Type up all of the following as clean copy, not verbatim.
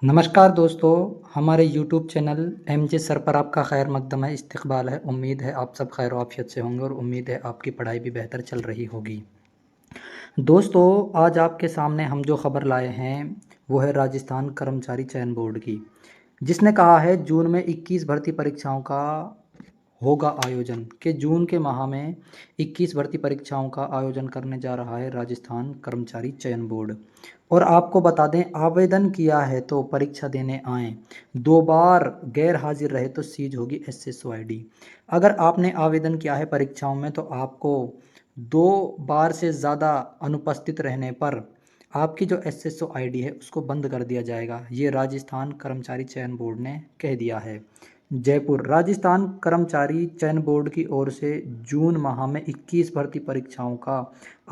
नमस्कार दोस्तों, हमारे यूट्यूब चैनल एमजे सर पर आपका खैर मकदम है, इस्तकबाल है। उम्मीद है आप सब खैर आफियत से होंगे और उम्मीद है आपकी पढ़ाई भी बेहतर चल रही होगी। दोस्तों, आज आपके सामने हम जो ख़बर लाए हैं, वो है राजस्थान कर्मचारी चयन बोर्ड की, जिसने कहा है जून में 21 भर्ती परीक्षाओं का होगा आयोजन। कि जून के माह में 21 भर्ती परीक्षाओं का आयोजन करने जा रहा है राजस्थान कर्मचारी चयन बोर्ड। और आपको बता दें, आवेदन किया है तो परीक्षा देने आएँ, 2 बार गैर हाजिर रहे तो सीज होगी एसएसओ आईडी। अगर आपने आवेदन किया है परीक्षाओं में तो आपको 2 बार से ज़्यादा अनुपस्थित रहने पर आपकी जो एसएसओ आईडी है उसको बंद कर दिया जाएगा। ये राजस्थान कर्मचारी चयन बोर्ड ने कह दिया है। जयपुर राजस्थान कर्मचारी चयन बोर्ड की ओर से जून माह में 21 भर्ती परीक्षाओं का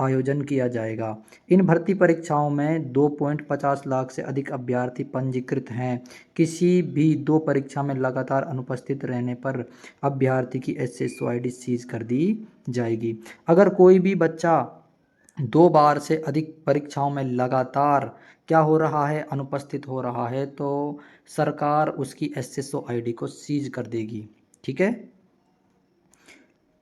आयोजन किया जाएगा। इन भर्ती परीक्षाओं में 2.50 लाख से अधिक अभ्यर्थी पंजीकृत हैं। किसी भी 2 परीक्षा में लगातार अनुपस्थित रहने पर अभ्यर्थी की एसएसओ आईडी सीज कर दी जाएगी। अगर कोई भी बच्चा 2 बार से अधिक परीक्षाओं में लगातार क्या हो रहा है, अनुपस्थित हो रहा है, तो सरकार उसकी एसएसओ आईडी को सीज कर देगी। ठीक है।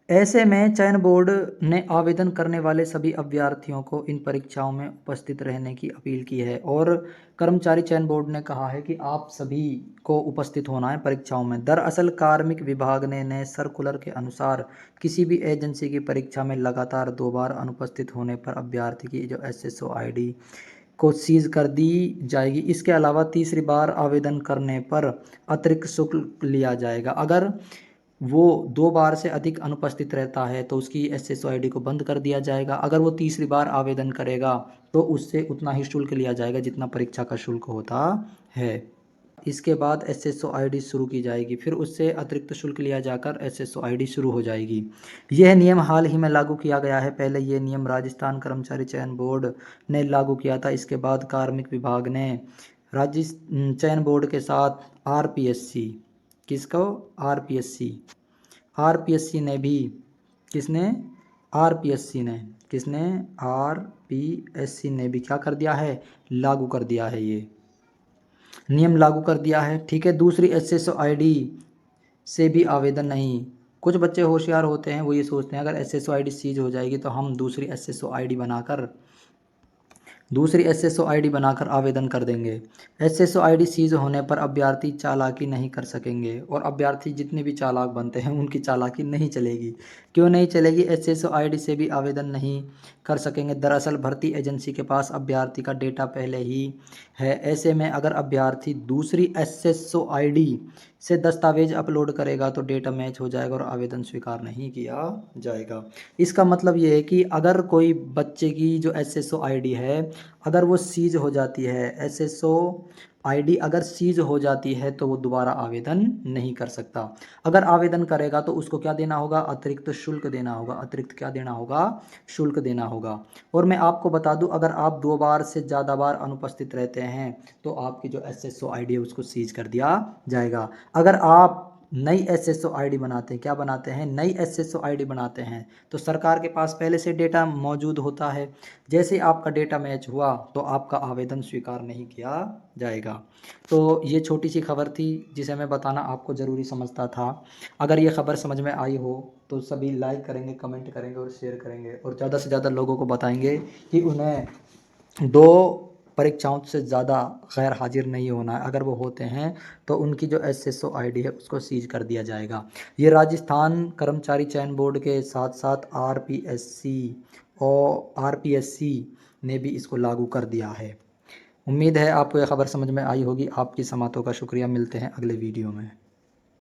ऐसे में चयन बोर्ड ने आवेदन करने वाले सभी अभ्यर्थियों को इन परीक्षाओं में उपस्थित रहने की अपील की है। और कर्मचारी चयन बोर्ड ने कहा है कि आप सभी को उपस्थित होना है परीक्षाओं में। दरअसल कार्मिक विभाग ने नए सर्कुलर के अनुसार किसी भी एजेंसी की परीक्षा में लगातार 2 बार अनुपस्थित होने पर अभ्यर्थी की जो एसएसओ आईडी को सीज कर दी जाएगी। इसके अलावा तीसरी बार आवेदन करने पर अतिरिक्त शुल्क लिया जाएगा। अगर वो 2 बार से अधिक अनुपस्थित रहता है तो उसकी एसएसओ आईडी को बंद कर दिया जाएगा। अगर वो तीसरी बार आवेदन करेगा तो उससे उतना ही शुल्क लिया जाएगा जितना परीक्षा का शुल्क होता है। इसके बाद एसएसओ आईडी शुरू की जाएगी, फिर उससे अतिरिक्त शुल्क लिया जाकर एसएसओ आईडी शुरू हो जाएगी। यह नियम हाल ही में लागू किया गया है। पहले ये नियम राजस्थान कर्मचारी चयन बोर्ड ने लागू किया था। इसके बाद कार्मिक विभाग ने राज्य चयन बोर्ड के साथ आरपीएससी किसको आरपीएससी आरपीएससी ने भी किसने आरपीएससी ने किसने आरपीएससी ने भी क्या कर दिया है, लागू कर दिया है। ये नियम लागू कर दिया है। ठीक है। दूसरी एसएसओ आईडी से भी आवेदन नहीं। कुछ बच्चे होशियार होते हैं, वो ये सोचते हैं अगर एसएसओ आईडी सीज हो जाएगी तो हम दूसरी एसएसओ आईडी बनाकर आवेदन कर देंगे। एसएसओ आईडी सीज होने पर अभ्यर्थी चालाकी नहीं कर सकेंगे और अभ्यर्थी जितने भी चालाक बनते हैं उनकी चालाकी नहीं चलेगी। क्यों नहीं चलेगी? एसएसओ आईडी से भी आवेदन नहीं कर सकेंगे। दरअसल भर्ती एजेंसी के पास अभ्यर्थी का डेटा पहले ही है। ऐसे में अगर अभ्यर्थी दूसरी एसएसओ आईडी से दस्तावेज अपलोड करेगा तो डेटा मैच हो जाएगा और आवेदन स्वीकार नहीं किया जाएगा। इसका मतलब ये है कि अगर कोई बच्चे की जो एसएसओ आईडी है अगर वो सीज हो जाती है, एसएसओ आईडी अगर सीज हो जाती है तो वो दोबारा आवेदन नहीं कर सकता। अगर आवेदन करेगा तो उसको क्या देना होगा, अतिरिक्त शुल्क देना होगा। अतिरिक्त क्या देना होगा, शुल्क देना होगा। और मैं आपको बता दूं, अगर आप 2 बार से ज़्यादा बार अनुपस्थित रहते हैं तो आपकी जो एसएसओ आईडी है उसको सीज कर दिया जाएगा। अगर आप नई एसएसओ आईडी बनाते हैं, क्या बनाते हैं, नई एसएसओ आईडी बनाते हैं, तो सरकार के पास पहले से डेटा मौजूद होता है। जैसे ही आपका डेटा मैच हुआ तो आपका आवेदन स्वीकार नहीं किया जाएगा। तो ये छोटी सी खबर थी जिसे मैं बताना आपको ज़रूरी समझता था। अगर ये खबर समझ में आई हो तो सभी लाइक करेंगे, कमेंट करेंगे और शेयर करेंगे और ज़्यादा से ज़्यादा लोगों को बताएंगे कि उन्हें 2 परीक्षाओं से ज़्यादा गैर हाजिर नहीं होना है। अगर वो होते हैं तो उनकी जो एसएसओ आईडी है उसको सीज कर दिया जाएगा। ये राजस्थान कर्मचारी चयन बोर्ड के साथ साथ आरपीएससी ने भी इसको लागू कर दिया है। उम्मीद है आपको यह खबर समझ में आई होगी। आपकी समातों का शुक्रिया। मिलते हैं अगले वीडियो में।